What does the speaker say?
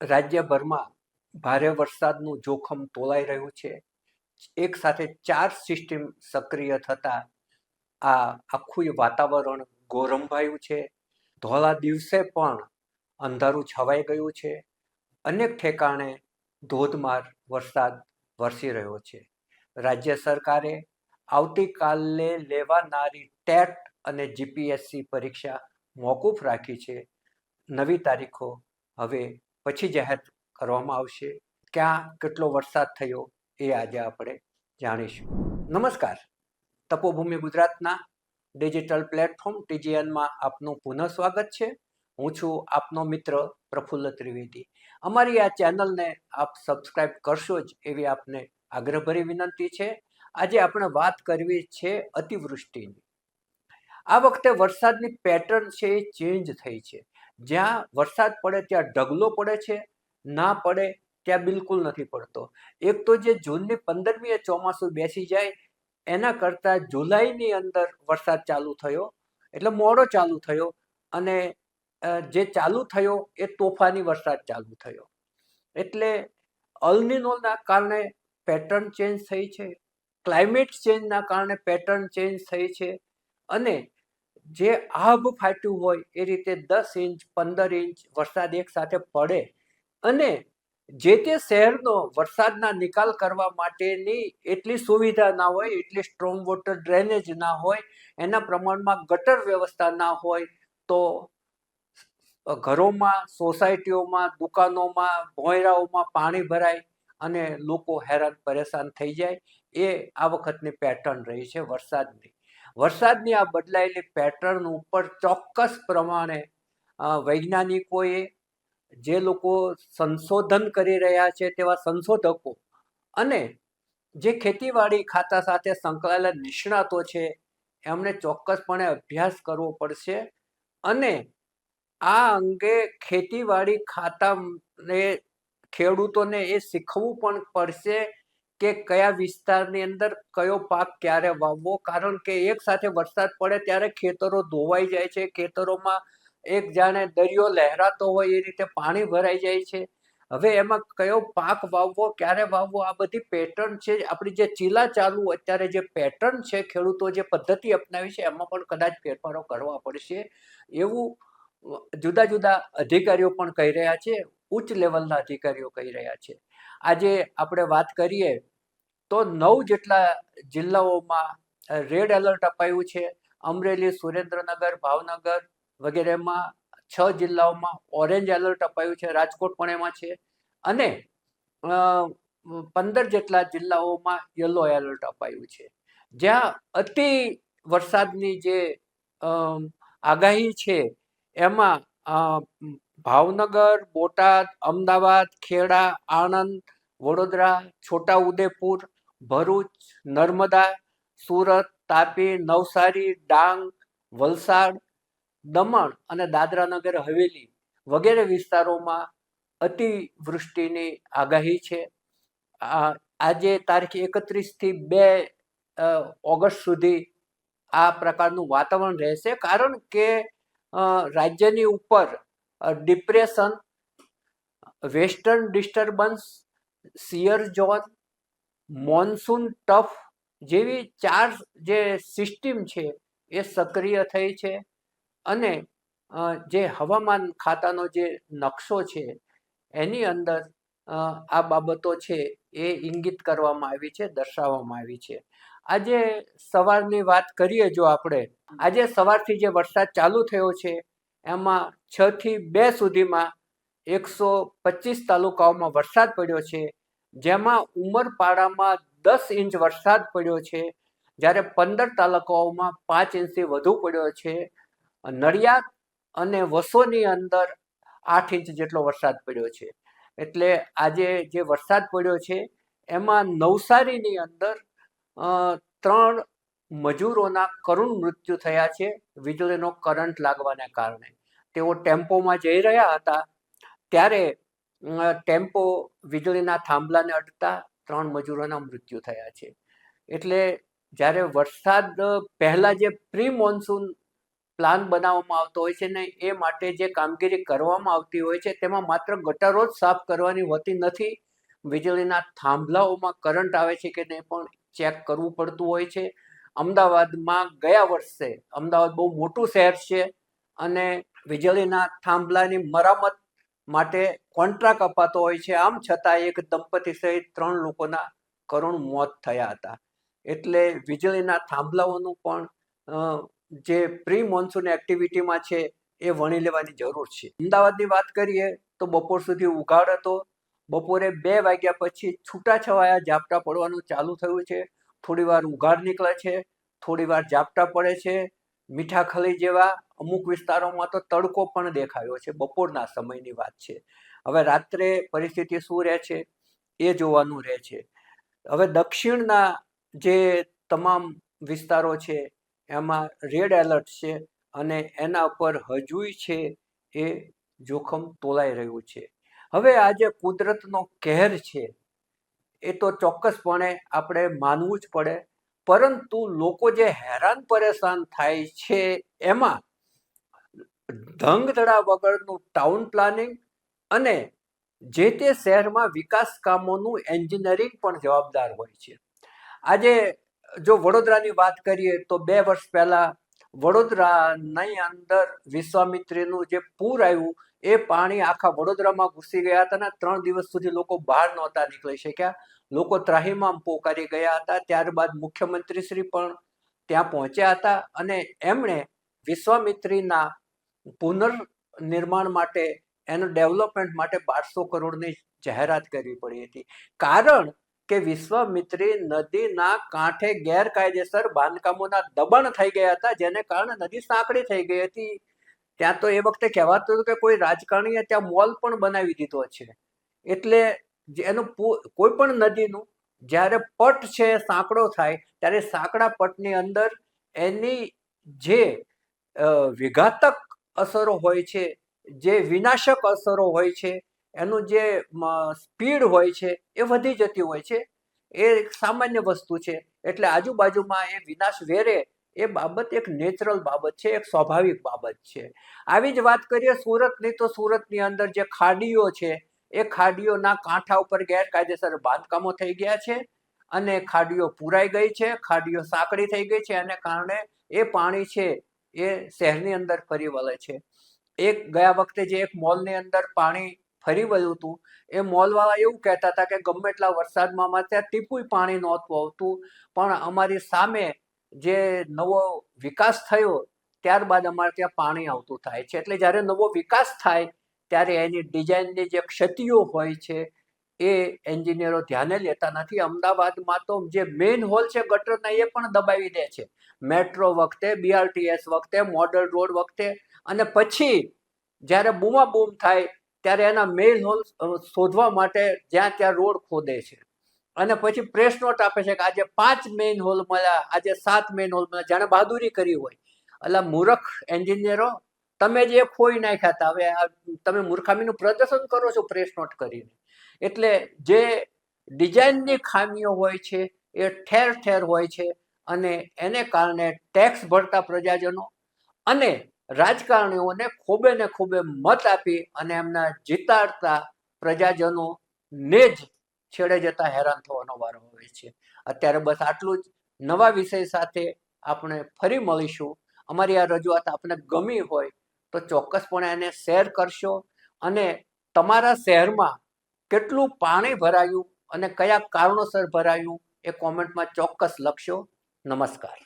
રાજ્યભરમાં ભારે વરસાદનું જોખમ તોલાઈ રહ્યું છે. એક સાથે 4 સિસ્ટમ સક્રિય થતા આ આખું વાતાવરણ ગોરંભાયું છે. ધોળા દિવસે પણ અંધારું છવાઈ ગયું છે. અનેક ઠેકાણે ધોધમાર વરસાદ વરસી રહ્યો છે. રાજ્ય સરકારે આવતીકાલે લેવાનારી ટેટ અને જીપીએસસી પરીક્ષા મોકૂફ રાખી છે. નવી તારીખો હવે પછી જાહેર કરવામાં આવશે. ક્યાં કેટલો વરસાદ થયો એ આજે આપણે જાણીશું. નમસ્કાર, તપોભૂમિ ગુજરાતના ડિજિટલ પ્લેટફોર્મ ટીજીએનમાં આપનું પુનઃ સ્વાગત છે. હું છું આપનો મિત્ર પ્રફુલ્લ ત્રિવેદી. અમારી આ ચેનલને આપ સબસ્ક્રાઇબ કરશો જ એવી આપને આગ્રહભરી વિનંતી છે. આજે આપણે વાત કરવી છે અતિવૃષ્ટિની. આ વખતે વરસાદની પેટર્ન છે એ ચેન્જ થઈ છે. જ્યાં વરસાદ પડે ત્યાં ઢગલો પડે છે, ના પડે ત્યાં બિલકુલ નથી પડતો. એક તો જે જૂનની 15મીએ ચોમાસું બેસી જાય એના કરતાં જુલાઈની અંદર વરસાદ ચાલુ થયો, એટલે મોડો ચાલુ થયો, અને જે ચાલુ થયો એ તોફાની વરસાદ ચાલુ થયો. એટલે અલનીનોના કારણે પેટર્ન ચેન્જ થઈ છે, ક્લાઇમેટ ચેન્જના કારણે પેટર્ન ચેન્જ થઈ છે, અને જે આભ ફાટ્યું હોય એ રીતે 10 ઇંચ 15 ઇંચ વરસાદ એક સાથે પડે, અને જે તે શહેરનો વરસાદના નિકાલ કરવા માટેની એટલી સુવિધા ના હોય, એટલી સ્ટ્રોંગ વોટર ડ્રેનેજ ના હોય, એના પ્રમાણમાં ગટર વ્યવસ્થા ના હોય, તો ઘરોમાં, સોસાયટીઓમાં, દુકાનોમાં, ભોંયરાઓમાં પાણી ભરાય અને લોકો હેરાન પરેશાન થઈ જાય. એ આ વખતની પેટર્ન રહી છે વરસાદની આ બદલાયેલી પેટર્ન ઉપર ચોક્કસ પ્રમાણે વૈજ્ઞાનિકોએ, જે લોકો સંશોધન કરી રહ્યા છે તેવા સંશોધકો, અને જે ખેતીવાડી ખાતા સાથે સંકળાયેલા નિષ્ણાતો છે, એમણે ચોક્કસપણે અભ્યાસ કરવો પડશે. અને આ અંગે ખેતીવાડી ખાતાને, ખેડૂતોને એ શીખવવું પણ પડશે કે કયા વિસ્તારની અંદર કયો પાક ક્યારે વાવવો. કારણ કે એક સાથે વરસાદ પડે ત્યારે ખેતરો ધોવાઈ જાય છે, ખેતરોમાં એક જાણે દરિયો લહેરાતો હોય એ રીતે પાણી ભરાઈ જાય છે. હવે એમાં કયો પાક વાવવો, ક્યારે વાવવો, આ બધી પેટર્ન છે. આપણી જે ચીલા ચાલુ અત્યારે જે પેટર્ન છે, ખેડૂતો જે પદ્ધતિ અપનાવી છે, એમાં પણ કદાચ ફેરફારો કરવા પડશે એવું જુદા જુદા અધિકારીઓ પણ કહી રહ્યા છે, ઉચ્ચ લેવલના અધિકારીઓ કહી રહ્યા છે. આજે આપણે વાત કરીએ તો 9 જેટલા જિલ્લાઓમાં રેડ એલર્ટ અપાયું છે. અમરેલી, સુરેન્દ્રનગર, ભાવનગર વગેરેમાં 6 જિલ્લાઓમાં ઓરેન્જ એલર્ટ અપાયું છે. રાજકોટ પણ એમાં છે. અને 15 જેટલા જિલ્લાઓમાં યલો એલર્ટ અપાયું છે. જ્યાં અતિ વરસાદની જે આગાહી છે એમાં ભાવનગર, બોટાદ, અમદાવાદ, ખેડા, આણંદ, વડોદરા, છોટાઉદેપુર, ભરૂચ, નર્મદા, સુરત, તાપી, નવસારી, ડાંગ, વલસાડ, દમણ અને દાદરા નગર હવેલી વગેરે વિસ્તારોમાં અતિવૃષ્ટિની આગાહી છે. આજે તારીખ 31 થી 2 ઓગસ્ટ સુધી આ પ્રકારનું વાતાવરણ રહેશે. કારણ કે રાજ્યની ઉપર depression, western disturbance, shear zone, monsoon tough જેવી 4 જે સિસ્ટમ છે એ સક્રિય થઈ છે. અને જે હવામાન ખાતાનો જે નકશો છે એની અંદર આ બાબતો છે એ ઇંગિત કરવામાં આવી છે, દર્શાવવામાં આવી છે. આજે સવારની વાત કરીએ, જો આપણે આજે સવારથી જે વરસાદ ચાલુ થયો છે એમાં 6 થી 2 સુધીમાં 125 તાલુકાઓમાં વરસાદ પડ્યો છે. જેમાં ઉમરપાડામાં 10 ઇંચ વરસાદ પડ્યો છે, જ્યારે 15 તાલુકાઓમાં 5 ઇંચથી વધુ પડ્યો છે. નડિયાદ અને વસોની અંદર 8 ઇંચ જેટલો વરસાદ પડ્યો છે. એટલે આજે જે વરસાદ પડ્યો છે એમાં નવસારીની અંદર 3 મજૂરોના કરુણ મૃત્યુ થયા છે વીજળીનો કરંટ લાગવાને કારણે. તેઓ ટેમ્પોમાં જઈ રહ્યા હતા ત્યારે ટેમ્પો વીજળીના થાંભલાને અડતા 3 મજૂરોના મૃત્યુ થયા છે. એટલે જ્યારે વરસાદ પહેલા જે પ્રી મોન્સૂન પ્લાન બનાવવામાં આવતો હોય છે ને એ માટે જે કામગીરી કરવામાં આવતી હોય છે તેમાં માત્ર ગટરો જ સાફ કરવાની હોતી નથી, વીજળીના થાંભલાઓમાં કરંટ આવે છે કે નહીં પણ ચેક કરવું પડતું હોય છે. અમદાવાદમાં ગયા વર્ષે, અમદાવાદ બહુ મોટું શહેર છે અને વીજળીના થાંભલાની મરામત માટે કોન્ટ્રાક્ટ અપાતો હોય છે. આમ છતાં એક દંપતી સહિત 3 લોકોના કરુણ મોત થયા હતા. એટલે વીજળીના થાંભલાઓનું પણ જે પ્રી મોન્સૂન એક્ટિવિટીમાં છે એ વણી લેવાની જરૂર છે. અમદાવાદની વાત કરીએ તો બપોર સુધી ઉઘાડ હતો. બપોરે 2 વાગ્યા પછી છૂટાછવાયા ઝાપટા પડવાનું ચાલુ થયું છે. થોડી વાર ઉઘાડ નીકળે છે, થોડી વાર ઝાપટા પડે છે. મીઠાખલી જેવા અમુક વિસ્તારોમાં તો તડકો પણ દેખાયો છે. બપોરના સમયની વાત છે. હવે રાત્રે પરિસ્થિતિ શું રહે છે એ જોવાનું રહે છે. હવે દક્ષિણના જે તમામ વિસ્તારો છે એમાં રેડ એલર્ટ છે અને એના પર હજુય છે એ જોખમ તોલાઈ રહ્યું છે. હવે આ જે કુદરતનો કહેર છે એ તો ચોક્કસપણે આપણે માનવું જ પડે, પરંતુ લોકો જે હેરાન પરેશાન થાય છે એમાં ધંગધડા વગરનું ટાઉન પ્લાનિંગ અને જે તે શહેરમાં વિકાસ કામોનું એન્જિનિયરિંગ પણ જવાબદાર હોય છે. આજે જો વડોદરાની વાત કરીએ તો 2 વર્ષ પહેલા વડોદરાની અંદર વિશ્વામિત્રીનું જે પૂર આવ્યું એ પાણી આખા વડોદરામાં ઘૂસી ગયા હતા અને 3 દિવસ સુધી લોકો બહાર નહોતા નીકળી શક્યા. લોકો ત્રાહિમામ પોકારી ગયા હતા. ત્યારબાદ મુખ્યમંત્રી શ્રી પણ ત્યાં પહોંચ્યા હતા અને એમણે વિશ્વામિત્રીના પુનર્નિર્માણ માટે, એનું ડેવલપમેન્ટ માટે 1200 કરોડની જાહેરાત કરવી પડી હતી. કારણ કે વિશ્વામિત્રી નદીના કાંઠે ગેરકાયદેસર બાંધકામોના દબાણ થઈ ગયા હતા, જેને કારણે નદી સાંકડી થઈ ગઈ હતી. ત્યાં તો એ વખતે કહેવાતું હતું કે કોઈ રાજકારણીએ ત્યાં મોલ પણ બનાવી દીધો છે. એટલે એનું કોઈ પણ નદીનું જ્યારે પટ છે સાંકડો થાય ત્યારે સાંકડા પટની અંદર એની જે વિઘાતક અસરો હોય છે, જે વિનાશક અસરો હોય છે, એનું જે સ્પીડ હોય છે એ વધી જતી હોય છે. એ એક સામાન્ય વસ્તુ છે. એટલે આજુબાજુમાં એ વિનાશ વેરે એ બાબત એક નેચરલ બાબત છે, એક સ્વાભાવિક બાબત છે. આવી જ વાત કરીએ સુરતની તો સુરતની અંદર જે ખાડીઓ છે એ ખાડીઓના કાંઠા ઉપર ગેરકાયદેસર બાંધકામો થઈ ગયા છે અને ખાડીઓ પુરાઈ ગઈ છે, ખાડીઓ સાંકડી થઈ ગઈ છે. અને કારણે એ પાણી છે એ શહેરની અંદર ફરી વળે છે. ગયા વખતે જે એક મોલની અંદર પાણી ફરી વળ્યું હતું એ મોલવાળા એવું કહેતા હતા કે ગમે એટલા વરસાદમાં અમારે ત્યાં ટીપુય પાણી નહોતું આવતું, પણ અમારી સામે જે નવો વિકાસ થયો ત્યારબાદ અમારે ત્યાં પાણી આવતું થાય છે. એટલે જ્યારે નવો વિકાસ થાય ત્યારે એની ડિઝાઇનની જે ક્ષતિઓ હોય છે એ એન્જિનિયરો ધ્યાને લેતા નથી. અમદાવાદમાં તો જે મેઇન હોલ છે ગટરના એ પણ દબાવી દે છે મેટ્રો વખતે, BRTS વખતે, મોડલ રોડ વખતે. અને પછી જ્યારે બૂમાબૂમ થાય ત્યારે એના મેઇન હોલ શોધવા માટે જ્યાં ત્યાં રોડ ખોદે છે અને પછી પ્રેસ નોટ આપે છે કે આજે 5 મેઇન હોલ મળ્યા, આજે 7 મેઇન હોલ મળ્યા, જાણે બહાદુરી કરી હોય. એટલે મૂર્ખ એન્જિનિયરો, તમે જે ખોઈ નાખ્યા હતા હવે તમે મૂર્ખામીનું પ્રદર્શન કરો છો પ્રેસ નોટ કરીને. એટલે જે ડિઝાઇનની ખામીઓ હોય છે એ ઠેર ઠેર હોય છે અને એને કારણે ટેક્સ ભરતા પ્રજાજનો અને રાજકારણીઓને ખોબે ને ખોબે મત આપી અને એમના જીતાડતા પ્રજાજનોને જ છેડે જતા હેરાન થવાનો વારો હોય છે. અત્યારે બસ આટલું જ. નવા વિષય સાથે આપણે ફરી મળીશું. અમારી આ રજૂઆત આપને ગમી હોય તો ચોક્કસપણે એને શેર કરશો અને તમારા શહેરમાં કેટલું પાણી ભરાયું અને કયા કારણોસર ભરાયું એ કોમેન્ટમાં ચોક્કસ લખશો. નમસ્કાર.